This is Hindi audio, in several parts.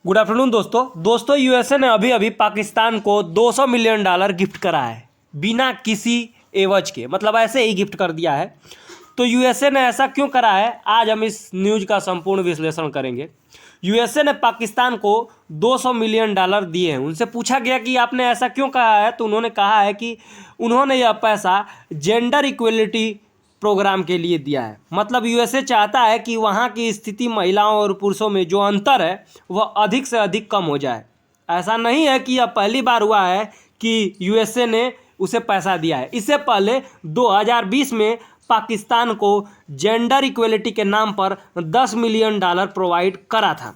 गुड आफ्टरनून दोस्तों यूएसए ने अभी अभी पाकिस्तान को $200 मिलियन गिफ्ट करा है बिना किसी एवज के, मतलब ऐसे ही गिफ्ट कर दिया है। तो यूएसए ने ऐसा क्यों करा है, आज हम इस न्यूज़ का संपूर्ण विश्लेषण करेंगे। यूएसए ने पाकिस्तान को $200 मिलियन दिए हैं। उनसे पूछा गया कि आपने ऐसा क्यों कहा है, तो उन्होंने कहा है कि उन्होंने यह पैसा जेंडर इक्वलिटी प्रोग्राम के लिए दिया है। मतलब यूएसए चाहता है कि वहाँ की स्थिति महिलाओं और पुरुषों में जो अंतर है वह अधिक से अधिक कम हो जाए। ऐसा नहीं है कि यह पहली बार हुआ है कि यूएसए ने उसे पैसा दिया है। इससे पहले 2020 में पाकिस्तान को जेंडर इक्वलिटी के नाम पर $10 मिलियन प्रोवाइड करा था,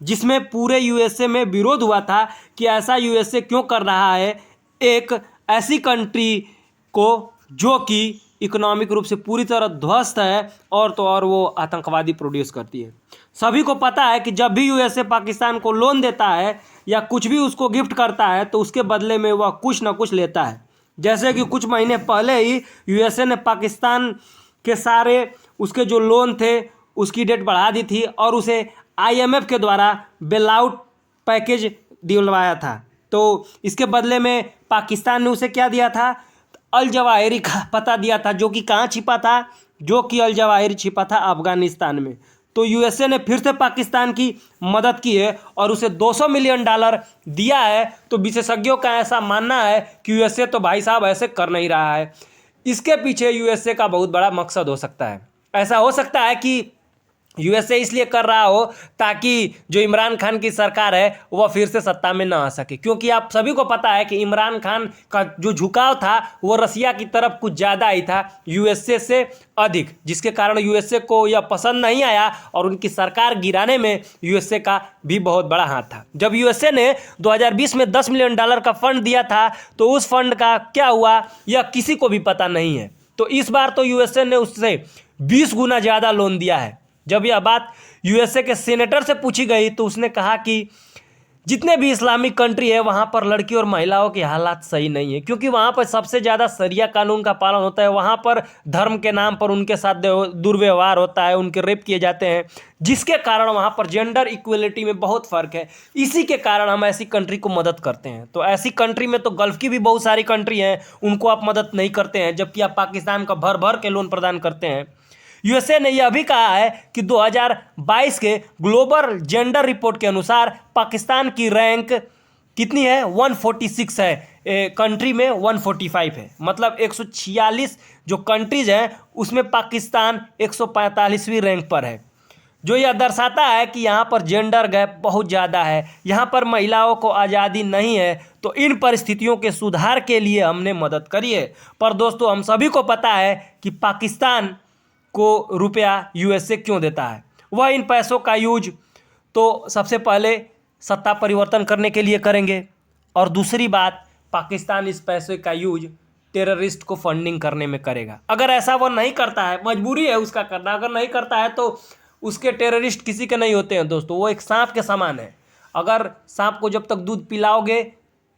जिसमें पूरे यूएसए में विरोध हुआ था कि ऐसा यूएसए क्यों कर रहा है एक ऐसी कंट्री को जो कि इकोनॉमिक रूप से पूरी तरह ध्वस्त है और तो और वो आतंकवादी प्रोड्यूस करती है। सभी को पता है कि जब भी यूएसए पाकिस्तान को लोन देता है या कुछ भी उसको गिफ्ट करता है तो उसके बदले में वह कुछ ना कुछ लेता है। जैसे कि कुछ महीने पहले ही यूएसए ने पाकिस्तान के सारे उसके जो लोन थे उसकी डेट बढ़ा दी थी और उसे आईएमएफ के द्वारा बेल आउट पैकेज दिलवाया था। तो इसके बदले में पाकिस्तान ने उसे क्या दिया था, अल जवाहिरी का पता दिया था, जो कि कहाँ छिपा था, जो कि अल जवाहिरी छिपा था अफगानिस्तान में। तो यूएसए ने फिर से पाकिस्तान की मदद की है और उसे $200 मिलियन दिया है। तो विशेषज्ञों का ऐसा मानना है कि यूएसए तो भाई साहब ऐसे कर नहीं रहा है, इसके पीछे यूएसए का बहुत बड़ा मकसद हो सकता है। ऐसा हो सकता है कि यूएसए इसलिए कर रहा हो ताकि जो इमरान खान की सरकार है वह फिर से सत्ता में ना आ सके, क्योंकि आप सभी को पता है कि इमरान खान का जो झुकाव था वो रसिया की तरफ कुछ ज़्यादा ही था यूएसए से अधिक, जिसके कारण यूएसए को यह पसंद नहीं आया और उनकी सरकार गिराने में यूएसए का भी बहुत बड़ा हाथ था। जब यूएसए ने 2020 में $10 मिलियन का फंड दिया था तो उस फंड का क्या हुआ यह किसी को भी पता नहीं है। तो इस बार तो यूएसए ने उससे 20 गुना ज़्यादा लोन दिया है। जब यह बात यूएसए के सीनेटर से पूछी गई तो उसने कहा कि जितने भी इस्लामिक कंट्री है वहाँ पर लड़की और महिलाओं के हालात सही नहीं है, क्योंकि वहाँ पर सबसे ज़्यादा शरिया कानून का पालन होता है। वहाँ पर धर्म के नाम पर उनके साथ दुर्व्यवहार होता है, उनके रेप किए जाते हैं, जिसके कारण वहाँ पर जेंडर इक्वलिटी में बहुत फ़र्क है। इसी के कारण हम ऐसी कंट्री को मदद करते हैं। तो ऐसी कंट्री में तो गल्फ़ की भी बहुत सारी कंट्री हैं, उनको आप मदद नहीं करते हैं, जबकि आप पाकिस्तान का भर भर के लोन प्रदान करते हैं। यूएसए ने यह भी कहा है कि 2022 के ग्लोबल जेंडर रिपोर्ट के अनुसार पाकिस्तान की रैंक कितनी है, 146 है, कंट्री में 145 है। मतलब 146 जो कंट्रीज हैं उसमें पाकिस्तान 145वीं रैंक पर है, जो यह दर्शाता है कि यहाँ पर जेंडर गैप बहुत ज़्यादा है, यहाँ पर महिलाओं को आज़ादी नहीं है। तो इन परिस्थितियों के सुधार के लिए हमने मदद करी है। पर दोस्तों हम सभी को पता है कि पाकिस्तान को रुपया यूएसए क्यों देता है। वह इन पैसों का यूज तो सबसे पहले सत्ता परिवर्तन करने के लिए करेंगे, और दूसरी बात पाकिस्तान इस पैसे का यूज टेररिस्ट को फंडिंग करने में करेगा। अगर ऐसा वो नहीं करता है, मजबूरी है उसका करना, अगर नहीं करता है तो उसके टेररिस्ट किसी के नहीं होते हैं दोस्तों, वो एक सांप के समान है। अगर सांप को जब तक दूध पिलाओगे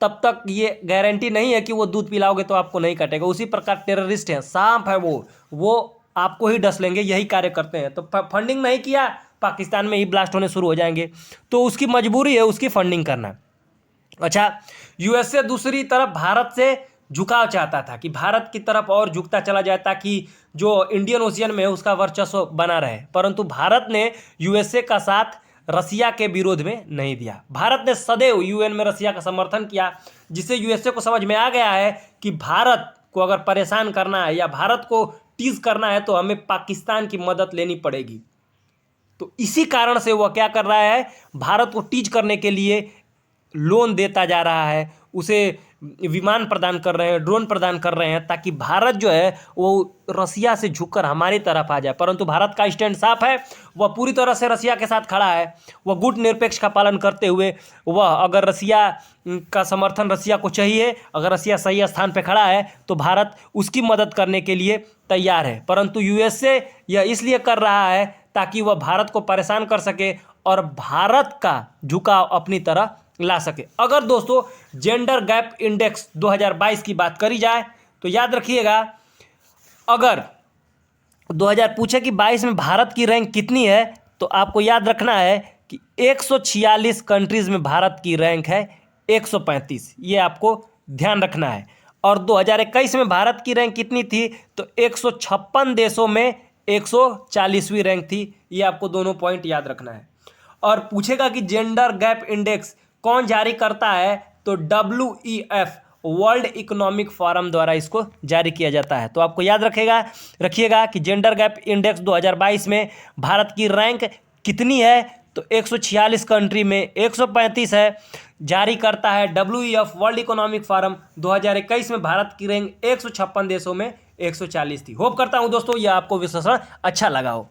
तब तक ये गारंटी नहीं है कि वो दूध पिलाओगे तो आपको नहीं काटेगा। उसी प्रकार टेररिस्ट है, सांप है, वो आपको ही डस लेंगे, यही कार्य करते हैं। तो फंडिंग नहीं किया, पाकिस्तान में ही ब्लास्ट होने शुरू हो जाएंगे, तो उसकी मजबूरी है उसकी फंडिंग करना। अच्छा, यूएसए दूसरी तरफ भारत से झुकाव चाहता था कि भारत की तरफ और झुकता चला जाए ताकि जो इंडियन ओशियन में है उसका वर्चस्व बना रहे, परंतु भारत ने यूएसए का साथ रसिया के विरोध में नहीं दिया। भारत ने सदैव यूएन में रसिया का समर्थन किया, जिससे यूएसए को समझ में आ गया है कि भारत को अगर परेशान करना है या भारत को टीज करना है तो हमें पाकिस्तान की मदद लेनी पड़ेगी। तो इसी कारण से वह क्या कर रहा है, भारत को टीज करने के लिए लोन देता जा रहा है, उसे विमान प्रदान कर रहे हैं, ड्रोन प्रदान कर रहे हैं, ताकि भारत जो है वो रसिया से झुककर हमारी तरफ आ जाए। परंतु भारत का स्टैंड साफ है, वह पूरी तरह से रसिया के साथ खड़ा है। वह गुट निरपेक्ष का पालन करते हुए वह अगर रसिया का समर्थन रसिया को चाहिए, अगर रसिया सही स्थान पर खड़ा है तो भारत उसकी मदद करने के लिए तैयार है। परंतु यूएसए यह इसलिए कर रहा है ताकि वह भारत को परेशान कर सके और भारत का झुकाव अपनी तरह ला सके। अगर दोस्तों जेंडर गैप इंडेक्स 2022 की बात करी जाए तो याद रखिएगा, अगर 2000 पूछे कि 22 में भारत की रैंक कितनी है तो आपको याद रखना है कि 146 कंट्रीज में भारत की रैंक है 135, ये आपको ध्यान रखना है। और 2021 में भारत की रैंक कितनी थी, तो 156 देशों में 140वीं रैंक थी। ये आपको दोनों पॉइंट याद रखना है। और पूछेगा कि जेंडर गैप इंडेक्स कौन जारी करता है, तो WEF वर्ल्ड इकोनॉमिक फोरम द्वारा इसको जारी किया जाता है। तो आपको याद रखिएगा कि जेंडर गैप इंडेक्स 2022 में भारत की रैंक कितनी है, तो 146 कंट्री में 135 है। जारी करता है WEF वर्ल्ड इकोनॉमिक फोरम। 2021 में भारत की रैंक 156 देशों में 140 थी। होप करता हूं दोस्तों ये आपको विश्लेषण अच्छा लगा हो।